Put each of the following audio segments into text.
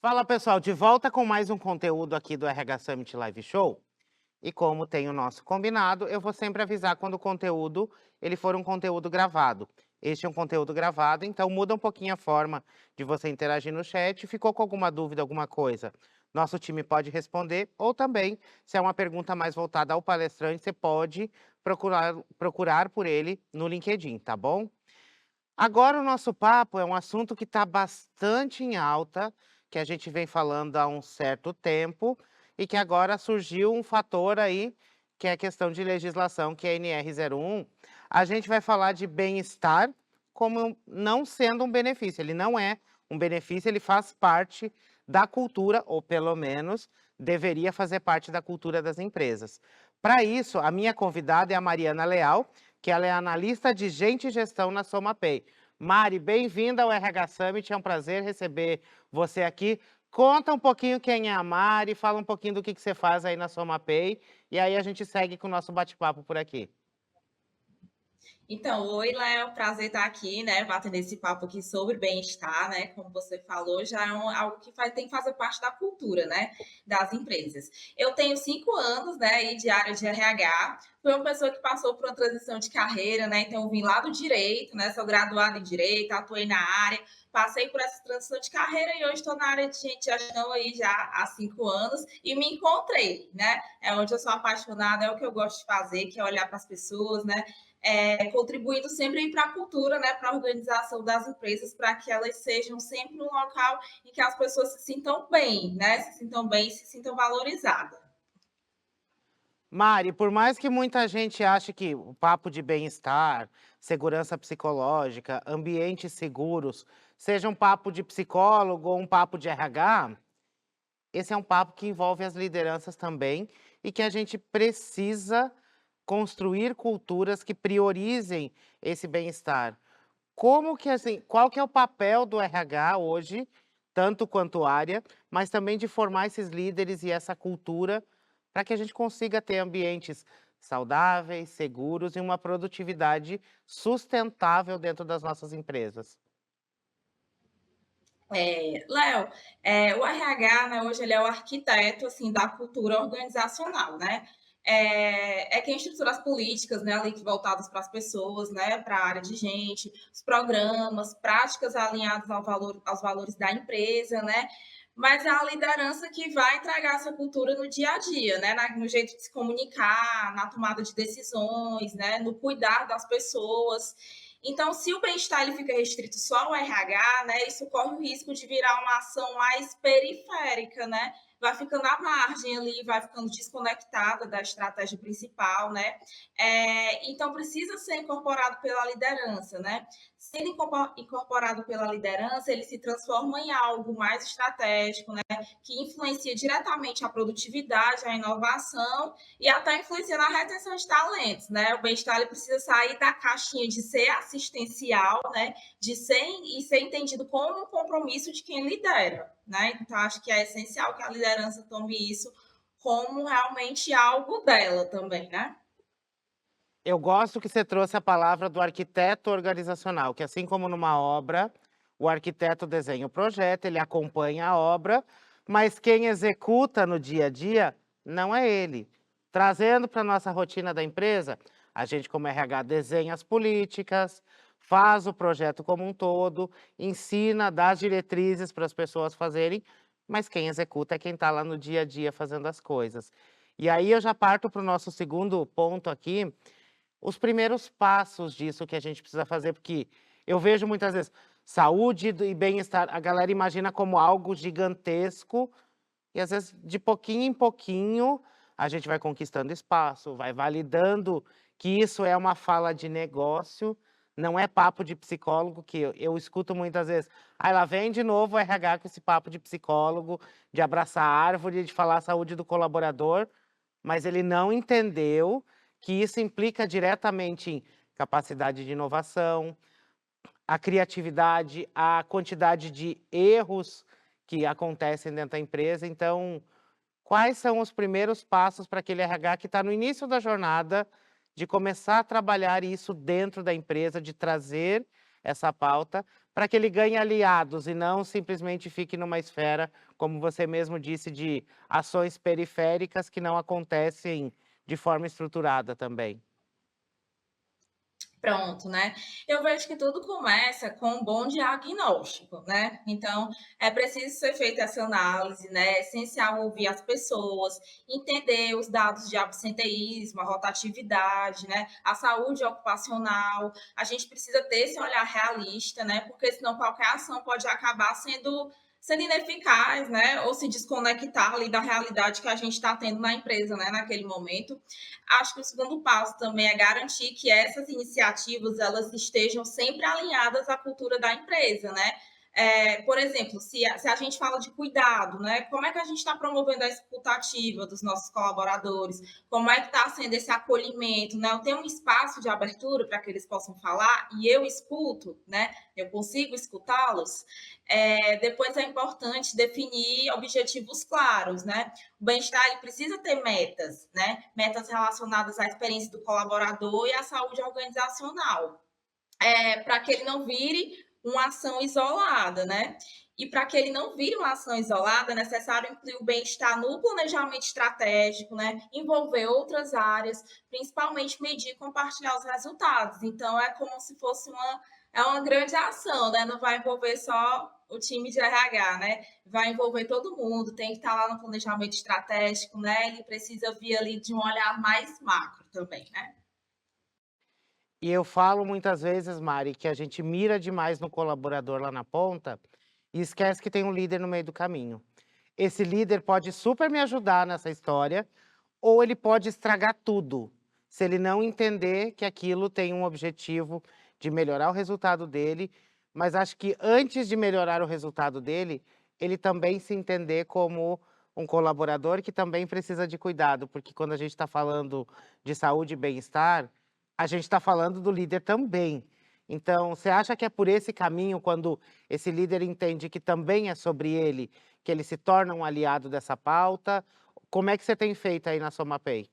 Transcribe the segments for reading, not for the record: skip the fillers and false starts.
Fala pessoal, de volta com mais um conteúdo aqui do RH Summit Live Show. E como tem o nosso combinado, eu vou sempre avisar quando o conteúdo ele for um conteúdo gravado. Este é um conteúdo gravado, então muda um pouquinho a forma de você interagir no chat. Ficou com alguma dúvida, alguma coisa? Nosso time pode responder, ou também, se é uma pergunta mais voltada ao palestrante, você pode procurar por ele no LinkedIn, tá bom? Agora o nosso papo é um assunto que está bastante em alta, que a gente vem falando há um certo tempo e que agora surgiu um fator aí, que é a questão de legislação, que é a NR01. A gente vai falar de bem-estar como não sendo um benefício. Ele não é um benefício, ele faz parte da cultura, ou pelo menos deveria fazer parte da cultura das empresas. Para isso, a minha convidada é a Mariana Leal, que ela é analista de gente e gestão na SomaPay. Mari, bem-vinda ao RH Summit, é um prazer receber você aqui. Conta um pouquinho quem é a Mari, fala um pouquinho do que você faz aí na SomaPay, e aí a gente segue com o nosso bate-papo por aqui. Então, oi, Léo, prazer estar aqui, né, batendo esse papo aqui sobre bem-estar, né, como você falou, já é algo que tem que fazer parte da cultura, né, das empresas. Eu tenho 5 anos, né, aí de área de RH, fui uma pessoa que passou por uma transição de carreira, né, então eu vim lá do direito, né, sou graduada em direito, atuei na área, passei por essa transição de carreira e hoje estou na área de gestão aí já há 5 anos e me encontrei, né, é onde eu sou apaixonada, é o que eu gosto de fazer, que é olhar para as pessoas, né, contribuindo sempre para a cultura, né, para a organização das empresas, para que elas sejam sempre um local em que as pessoas se sintam bem, né, se sintam bem e se sintam valorizadas. Mari, por mais que muita gente ache que o papo de bem-estar, segurança psicológica, ambientes seguros, seja um papo de psicólogo ou um papo de RH, esse é um papo que envolve as lideranças também e que a gente precisa construir culturas que priorizem esse bem-estar. Como que assim, qual que é o papel do RH hoje, tanto quanto área, mas também de formar esses líderes e essa cultura para que a gente consiga ter ambientes saudáveis, seguros e uma produtividade sustentável dentro das nossas empresas? Léo, o RH, né, hoje ele é o arquiteto assim da cultura organizacional, né? Quem estrutura as políticas, né, ali voltadas para as pessoas, né, para a área de gente, os programas, práticas alinhadas aos valores da empresa, né? Mas é a liderança que vai entregar essa cultura no dia a dia, né? No jeito de se comunicar, na tomada de decisões, né? No cuidar das pessoas. Então, se o bem-estar ele fica restrito só ao RH, né, isso corre o risco de virar uma ação mais periférica, né? Vai ficando à margem ali, vai ficando desconectada da estratégia principal, né? Então, precisa ser incorporado pela liderança, né? Sendo incorporado pela liderança, ele se transforma em algo mais estratégico, né? Que influencia diretamente a produtividade, a inovação e até influencia na retenção de talentos, né? O bem-estar ele precisa sair da caixinha de ser assistencial, né? Ser entendido como um compromisso de quem lidera, né? Então acho que é essencial que a liderança tome isso como realmente algo dela também, né? Eu gosto que você trouxe a palavra do arquiteto organizacional, que assim como numa obra, o arquiteto desenha o projeto, ele acompanha a obra, mas quem executa no dia a dia não é ele. Trazendo para a nossa rotina da empresa, a gente, como RH, desenha as políticas, faz o projeto como um todo, ensina, dá as diretrizes para as pessoas fazerem, mas quem executa é quem está lá no dia a dia fazendo as coisas. E aí eu já parto para o nosso segundo ponto aqui, os primeiros passos disso que a gente precisa fazer, porque eu vejo muitas vezes saúde e bem-estar, a galera imagina como algo gigantesco, e às vezes de pouquinho em pouquinho a gente vai conquistando espaço, vai validando que isso é uma fala de negócio, não é papo de psicólogo, que eu escuto muitas vezes, aí lá vem de novo o RH com esse papo de psicólogo, de abraçar a árvore, de falar a saúde do colaborador, mas ele não entendeu que isso implica diretamente em capacidade de inovação, a criatividade, a quantidade de erros que acontecem dentro da empresa. Então, quais são os primeiros passos para aquele RH que está no início da jornada de começar a trabalhar isso dentro da empresa, de trazer essa pauta, para que ele ganhe aliados e não simplesmente fique numa esfera, como você mesmo disse, de ações periféricas que não acontecem de forma estruturada também. Pronto, né? Eu vejo que tudo começa com um bom diagnóstico, né? Então, é preciso ser feita essa análise, né? É essencial ouvir as pessoas, entender os dados de absenteísmo, a rotatividade, né? A saúde ocupacional. A gente precisa ter esse olhar realista, né? Porque senão qualquer ação pode acabar sendo ineficaz, né? Ou se desconectar ali da realidade que a gente está tendo na empresa, né? Naquele momento. Acho que o segundo passo também é garantir que essas iniciativas elas estejam sempre alinhadas à cultura da empresa, né? Por exemplo, se a gente fala de cuidado, né? Como é que a gente está promovendo a escutativa dos nossos colaboradores? Como é que está sendo esse acolhimento, né? Eu tenho um espaço de abertura para que eles possam falar e eu escuto, né? Eu consigo escutá-los. Depois é importante definir objetivos claros, né? O bem-estar ele precisa ter metas, né? Metas relacionadas à experiência do colaborador e à saúde organizacional, para que ele não vire uma ação isolada, né? E para que ele não vire uma ação isolada, é necessário incluir o bem-estar no planejamento estratégico, né? Envolver outras áreas, principalmente medir e compartilhar os resultados. Então, é como se fosse uma grande ação, né? Não vai envolver só o time de RH, né? Vai envolver todo mundo, tem que estar lá no planejamento estratégico, né? Ele precisa vir ali de um olhar mais macro também, né? E eu falo muitas vezes, Mari, que a gente mira demais no colaborador lá na ponta e esquece que tem um líder no meio do caminho. Esse líder pode super me ajudar nessa história, ou ele pode estragar tudo, se ele não entender que aquilo tem um objetivo de melhorar o resultado dele, mas acho que antes de melhorar o resultado dele, ele também se entender como um colaborador que também precisa de cuidado, porque quando a gente está falando de saúde e bem-estar, a gente está falando do líder também. Então, você acha que é por esse caminho, quando esse líder entende que também é sobre ele, que ele se torna um aliado dessa pauta? Como é que você tem feito aí na SomaPay?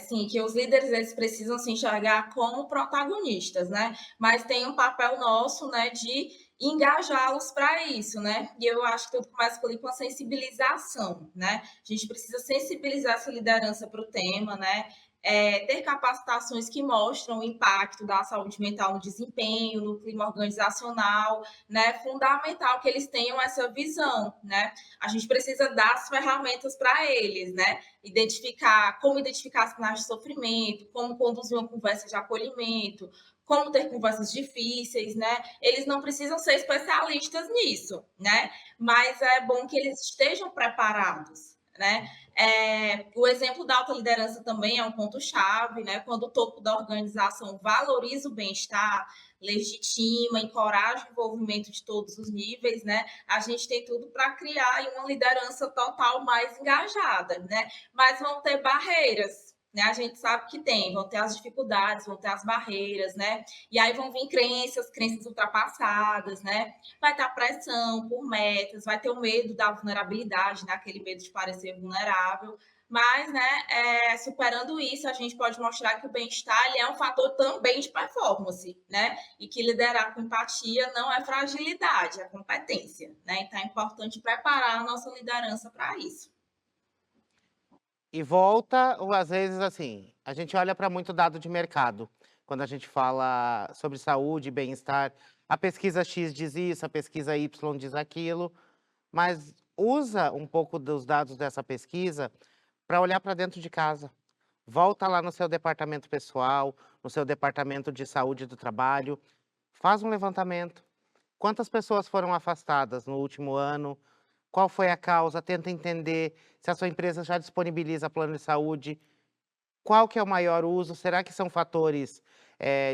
Sim, que os líderes eles precisam se enxergar como protagonistas, né? Mas tem um papel nosso, né, de engajá-los para isso, né? E eu acho que tudo começa com a sensibilização, né? A gente precisa sensibilizar essa liderança para o tema, né? Ter capacitações que mostram o impacto da saúde mental no desempenho, no clima organizacional, né? Fundamental que eles tenham essa visão, né? A gente precisa dar as ferramentas para eles, né? Como identificar sinais de sofrimento, como conduzir uma conversa de acolhimento, como ter conversas difíceis, né? Eles não precisam ser especialistas nisso, né? Mas é bom que eles estejam preparados, né? O exemplo da alta liderança também é um ponto-chave, né? Quando o topo da organização valoriza o bem-estar, legitima, encoraja o envolvimento de todos os níveis, né? A gente tem tudo para criar uma liderança total mais engajada, né? Mas vão ter barreiras, né? A gente sabe que vão ter as dificuldades, vão ter as barreiras, né? E aí vão vir crenças ultrapassadas, né? Vai ter a pressão por metas, vai ter o medo da vulnerabilidade, né? Aquele medo de parecer vulnerável. Mas, né, superando isso, a gente pode mostrar que o bem-estar é um fator também de performance, né? E que liderar com empatia não é fragilidade, é competência, né? Então é importante preparar a nossa liderança para isso. E volta, ou às vezes, assim, a gente olha para muito dado de mercado, quando a gente fala sobre saúde e bem-estar. A pesquisa X diz isso, a pesquisa Y diz aquilo, mas usa um pouco dos dados dessa pesquisa para olhar para dentro de casa. Volta lá no seu departamento pessoal, no seu departamento de saúde do trabalho, faz um levantamento. Quantas pessoas foram afastadas no último ano? Qual foi a causa? Tenta entender se a sua empresa já disponibiliza plano de saúde. Qual que é o maior uso? Será que são fatores,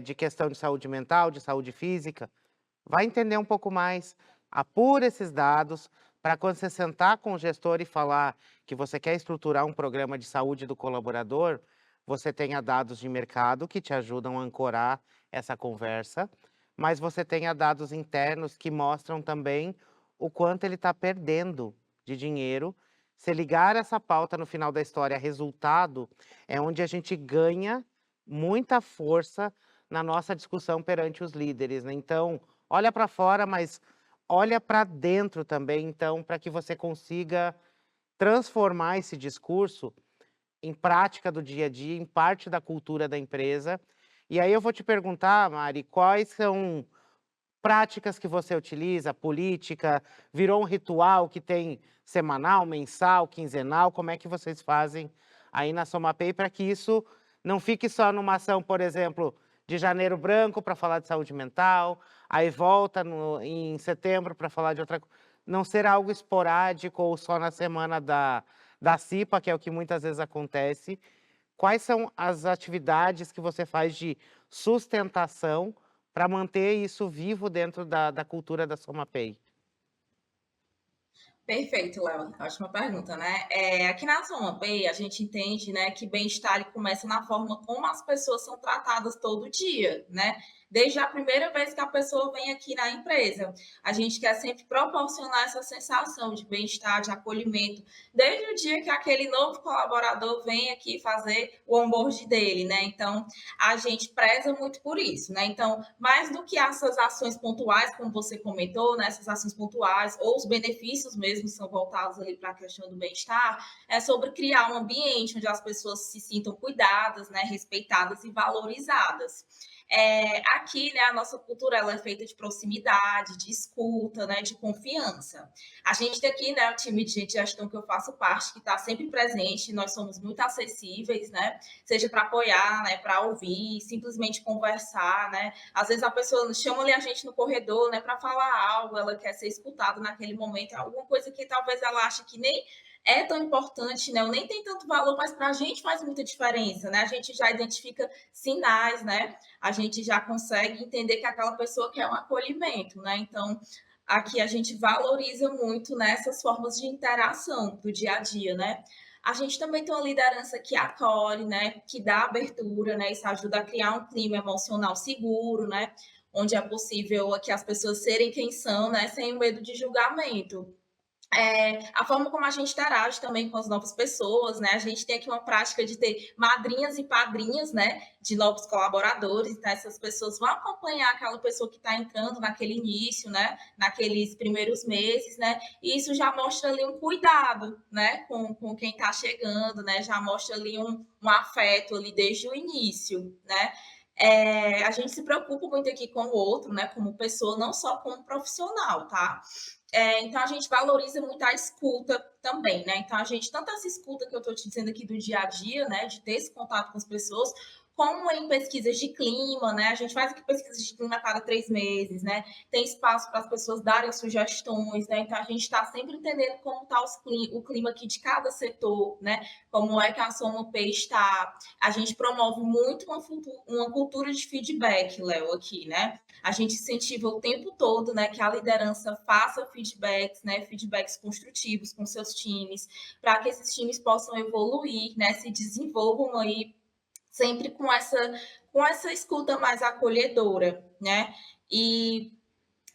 de questão de saúde mental, de saúde física? Vai entender um pouco mais, apura esses dados, para quando você sentar com o gestor e falar que você quer estruturar um programa de saúde do colaborador, você tenha dados de mercado que te ajudam a ancorar essa conversa, mas você tenha dados internos que mostram também o quanto ele está perdendo de dinheiro. Se ligar essa pauta no final da história a resultado, é onde a gente ganha muita força na nossa discussão perante os líderes, né. Então, olha para fora, mas olha para dentro também, então, para que você consiga transformar esse discurso em prática do dia a dia, em parte da cultura da empresa. E aí eu vou te perguntar, Mari, quais são práticas que você utiliza, política, virou um ritual que tem semanal, mensal, quinzenal, como é que vocês fazem aí na SomaPay para que isso não fique só numa ação, por exemplo, de janeiro branco para falar de saúde mental, aí volta em setembro para falar de outra coisa, não ser algo esporádico ou só na semana da CIPA, que é o que muitas vezes acontece. Quais são as atividades que você faz de sustentação para manter isso vivo dentro da cultura da SomaPay? Perfeito, Léo. Ótima pergunta, né? Aqui na SomaPay, a gente entende, né, que bem-estar ele começa na forma como as pessoas são tratadas todo dia, né? Desde a primeira vez que a pessoa vem aqui na empresa. A gente quer sempre proporcionar essa sensação de bem-estar, de acolhimento, desde o dia que aquele novo colaborador vem aqui fazer o onboard dele, né? Então, a gente preza muito por isso, né? Então, mais do que essas ações pontuais, como você comentou, né? Essas ações pontuais ou os benefícios mesmo são voltados ali para a questão do bem-estar, é sobre criar um ambiente onde as pessoas se sintam cuidadas, né? Respeitadas e valorizadas. Aqui, né, a nossa cultura ela é feita de proximidade, de escuta, né, de confiança. A gente tem aqui, né, o time de gestão que eu faço parte, que está sempre presente, nós somos muito acessíveis, né, seja para apoiar, né, para ouvir, simplesmente conversar, né. Às vezes a pessoa chama ali a gente no corredor, né, para falar algo, ela quer ser escutada naquele momento, alguma coisa que talvez ela ache que nem é tão importante, né, ou nem tem tanto valor, mas para a gente faz muita diferença, né, a gente já identifica sinais, né, a gente já consegue entender que aquela pessoa quer um acolhimento, né, então aqui a gente valoriza muito nessas formas de interação do dia a dia, né. A gente também tem uma liderança que acolhe, né, que dá abertura, né, isso ajuda a criar um clima emocional seguro, né, onde é possível que as pessoas serem quem são, né, sem o medo de julgamento. A forma como a gente interage também com as novas pessoas, né? A gente tem aqui uma prática de ter madrinhas e padrinhas, né? De novos colaboradores, então essas pessoas vão acompanhar aquela pessoa que está entrando naquele início, né? Naqueles primeiros meses, né? E isso já mostra ali um cuidado, né? Com quem está chegando, né? Já mostra ali um afeto ali desde o início, né? A gente se preocupa muito aqui com o outro, né? Como pessoa, não só como profissional, tá? Então a gente valoriza muito a escuta também, né? Então a gente, tanto essa escuta que eu estou te dizendo aqui do dia a dia, né? De ter esse contato com as pessoas, como em pesquisas de clima, né? A gente faz aqui pesquisas de clima a cada 3 meses, né? Tem espaço para as pessoas darem sugestões, né? Então a gente está sempre entendendo como está o clima aqui de cada setor, né? Como é que a SomaPay está. A gente promove muito uma cultura de feedback, Léo, aqui, né? A gente incentiva o tempo todo, né, que a liderança faça feedbacks, né, feedbacks construtivos com seus times, para que esses times possam evoluir, né, se desenvolvam aí sempre com essa escuta mais acolhedora, né? E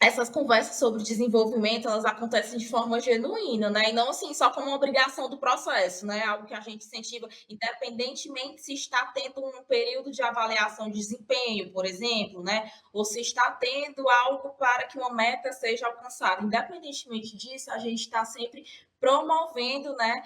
essas conversas sobre desenvolvimento, elas acontecem de forma genuína, né? E não assim só como uma obrigação do processo, né? Algo que a gente incentiva, independentemente se está tendo um período de avaliação de desempenho, por exemplo, né? Ou se está tendo algo para que uma meta seja alcançada. Independentemente disso, a gente está sempre promovendo, né,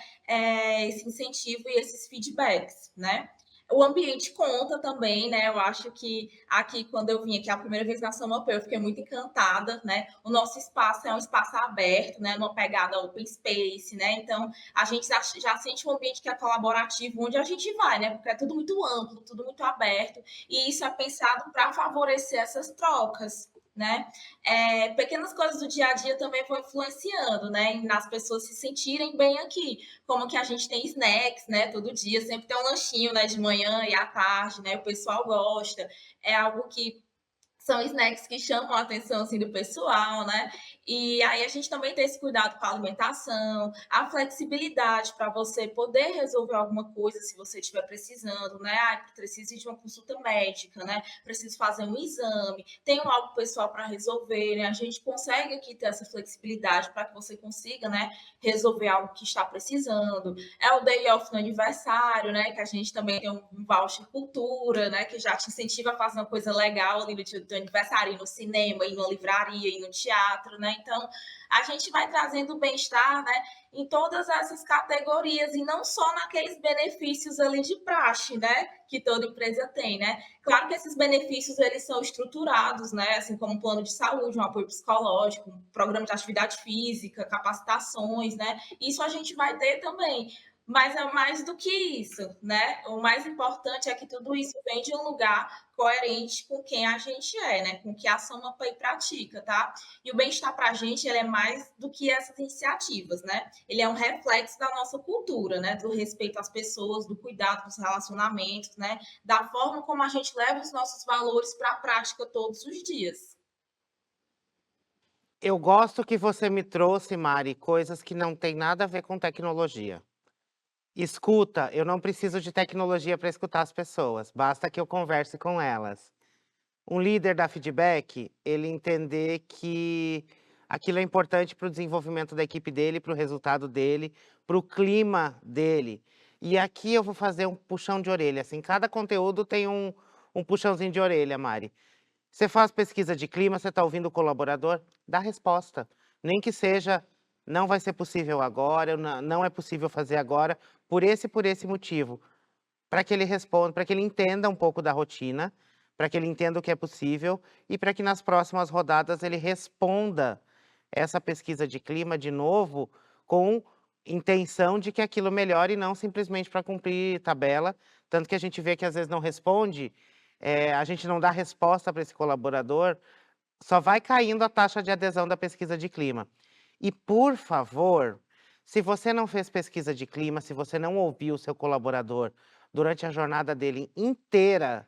esse incentivo e esses feedbacks, né? O ambiente conta também, né? Eu acho que aqui, quando eu vim aqui a primeira vez na Samampa, eu fiquei muito encantada, né? O nosso espaço é um espaço aberto, né? Uma pegada open space, né? Então, a gente já sente um ambiente que é colaborativo, onde a gente vai, né? Porque é tudo muito amplo, tudo muito aberto, e isso é pensado para favorecer essas trocas, né? Pequenas coisas do dia a dia também vão influenciando, né? Nas pessoas se sentirem bem aqui, como que a gente tem snacks, né? Todo dia sempre tem um lanchinho, né? De manhã e à tarde, né? O pessoal gosta. É algo que são snacks que chamam a atenção assim do pessoal, né? E aí a gente também tem esse cuidado com a alimentação, a flexibilidade para você poder resolver alguma coisa se você estiver precisando, né? Ah, preciso de uma consulta médica, né? Preciso fazer um exame, tenho algo pessoal para resolver, né? A gente consegue aqui ter essa flexibilidade para que você consiga, né, resolver algo que está precisando. É o day off no aniversário, né? Que a gente também tem um voucher cultura, né? Que já te incentiva a fazer uma coisa legal ali no dia do teu aniversário, ir no cinema, ir numa livraria, ir no teatro, né? Então, a gente vai trazendo bem-estar, né? Em todas essas categorias e não só naqueles benefícios ali de praxe, né? Que toda empresa tem, né? Claro que esses benefícios eles são estruturados, né? Assim como um plano de saúde, um apoio psicológico, um programa de atividade física, capacitações, né? Isso a gente vai ter também. Mas é mais do que isso, né? O mais importante é que tudo isso vem de um lugar coerente com quem a gente é, né? Com que a Soma Pay pratica, tá? E o bem-estar para a gente ele é mais do que essas iniciativas, né? Ele é um reflexo da nossa cultura, né? Do respeito às pessoas, do cuidado dos relacionamentos, né? Da forma como a gente leva os nossos valores para a prática todos os dias. Eu gosto que você me trouxe, Mari, coisas que não têm nada a ver com tecnologia. Escuta, eu não preciso de tecnologia para escutar as pessoas, basta que eu converse com elas. Um líder da feedback, ele entender que aquilo é importante para o desenvolvimento da equipe dele, para o resultado dele, para o clima dele. E aqui eu vou fazer um puxão de orelha, assim, cada conteúdo tem um puxãozinho de orelha, Mari. Você faz pesquisa de clima, você está ouvindo o colaborador? Dá resposta. Nem que seja, não vai ser possível agora, não é possível fazer agora, por esse motivo. Para que ele responda, para que ele entenda um pouco da rotina, para que ele entenda o que é possível e para que nas próximas rodadas ele responda essa pesquisa de clima de novo com intenção de que aquilo melhore e não simplesmente para cumprir tabela. Tanto que a gente vê que às vezes não responde, a gente não dá resposta para esse colaborador, só vai caindo a taxa de adesão da pesquisa de clima. E, por favor, se você não fez pesquisa de clima, se você não ouviu o seu colaborador durante a jornada dele inteira,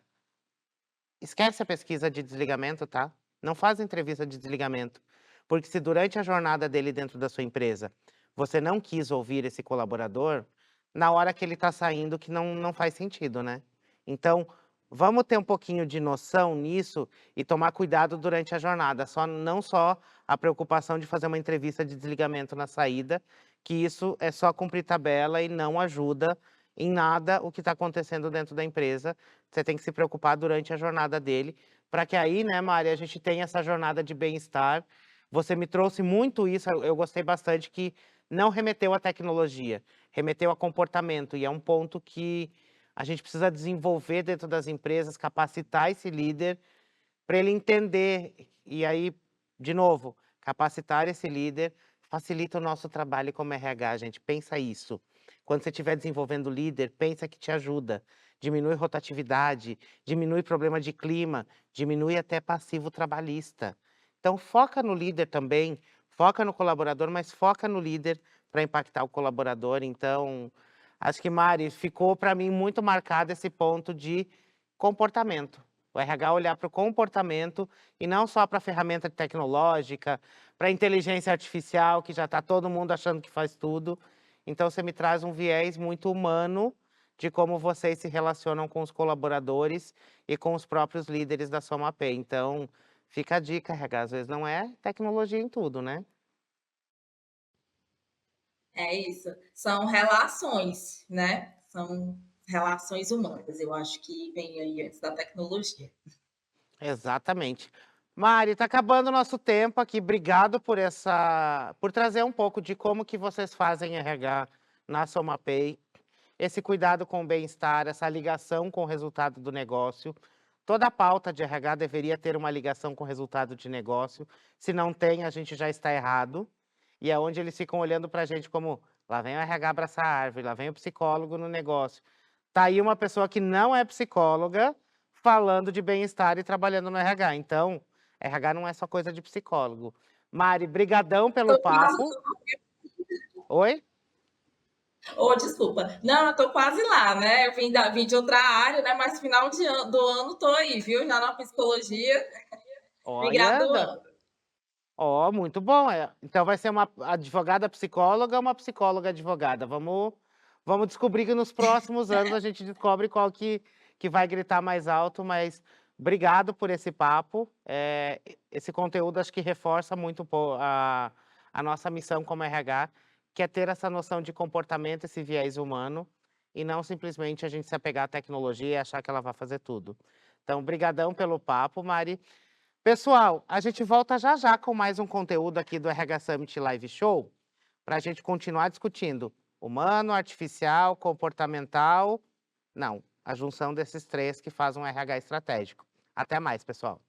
esquece a pesquisa de desligamento, tá? Não faz entrevista de desligamento. Porque se durante a jornada dele dentro da sua empresa, você não quis ouvir esse colaborador, na hora que ele está saindo que não faz sentido, né? Então, vamos ter um pouquinho de noção nisso e tomar cuidado durante a jornada, não só a preocupação de fazer uma entrevista de desligamento na saída, que isso é só cumprir tabela e não ajuda em nada o que está acontecendo dentro da empresa. Você tem que se preocupar durante a jornada dele, para que aí, né, Mari, a gente tenha essa jornada de bem-estar. Você me trouxe muito isso, eu gostei bastante que não remeteu à tecnologia, remeteu a comportamento, e é um ponto que a gente precisa desenvolver dentro das empresas, capacitar esse líder para ele entender. E aí, de novo, capacitar esse líder facilita o nosso trabalho como RH, gente. Pensa isso. Quando você estiver desenvolvendo líder, pensa que te ajuda. Diminui rotatividade, diminui problema de clima, diminui até passivo trabalhista. Então, foca no líder também, foca no colaborador, mas foca no líder para impactar o colaborador. Então, acho que, Mari, ficou para mim muito marcado esse ponto de comportamento. O RH olhar para o comportamento e não só para a ferramenta tecnológica, para a inteligência artificial, que já está todo mundo achando que faz tudo. Então, você me traz um viés muito humano de como vocês se relacionam com os colaboradores e com os próprios líderes da SomaPay. Então, fica a dica, RH, às vezes não é tecnologia em tudo, né? É isso. São relações, né? São relações humanas. Eu acho que vem aí antes da tecnologia. Exatamente. Mari, está acabando o nosso tempo aqui. Obrigado por trazer um pouco de como que vocês fazem RH na SomaPay, esse cuidado com o bem-estar, essa ligação com o resultado do negócio. Toda a pauta de RH deveria ter uma ligação com o resultado de negócio. Se não tem, a gente já está errado. E é onde eles ficam olhando para a gente como, lá vem o RH abraçar a árvore, lá vem o psicólogo no negócio. Tá aí uma pessoa que não é psicóloga falando de bem-estar e trabalhando no RH. Então, RH não é só coisa de psicólogo. Mari, brigadão pelo Tô quase, papo. Oi? oh, desculpa. Não, eu tô quase lá, né? Vim de outra área, né? Mas final do ano tô aí, viu? Já na psicologia, me Olha, graduando. Ó, muito bom. Então vai ser uma advogada psicóloga, uma psicóloga advogada. Vamos descobrir que nos próximos anos a gente descobre qual que vai gritar mais alto, mas obrigado por esse papo. Esse conteúdo acho que reforça muito a nossa missão como RH, que é ter essa noção de comportamento, esse viés humano, e não simplesmente a gente se apegar à tecnologia e achar que ela vai fazer tudo. Então, brigadão pelo papo, Mari. Pessoal, a gente volta já já com mais um conteúdo aqui do RH Summit Live Show, para a gente continuar discutindo humano, artificial, comportamental. Não, a junção desses três que faz um RH estratégico. Até mais, pessoal.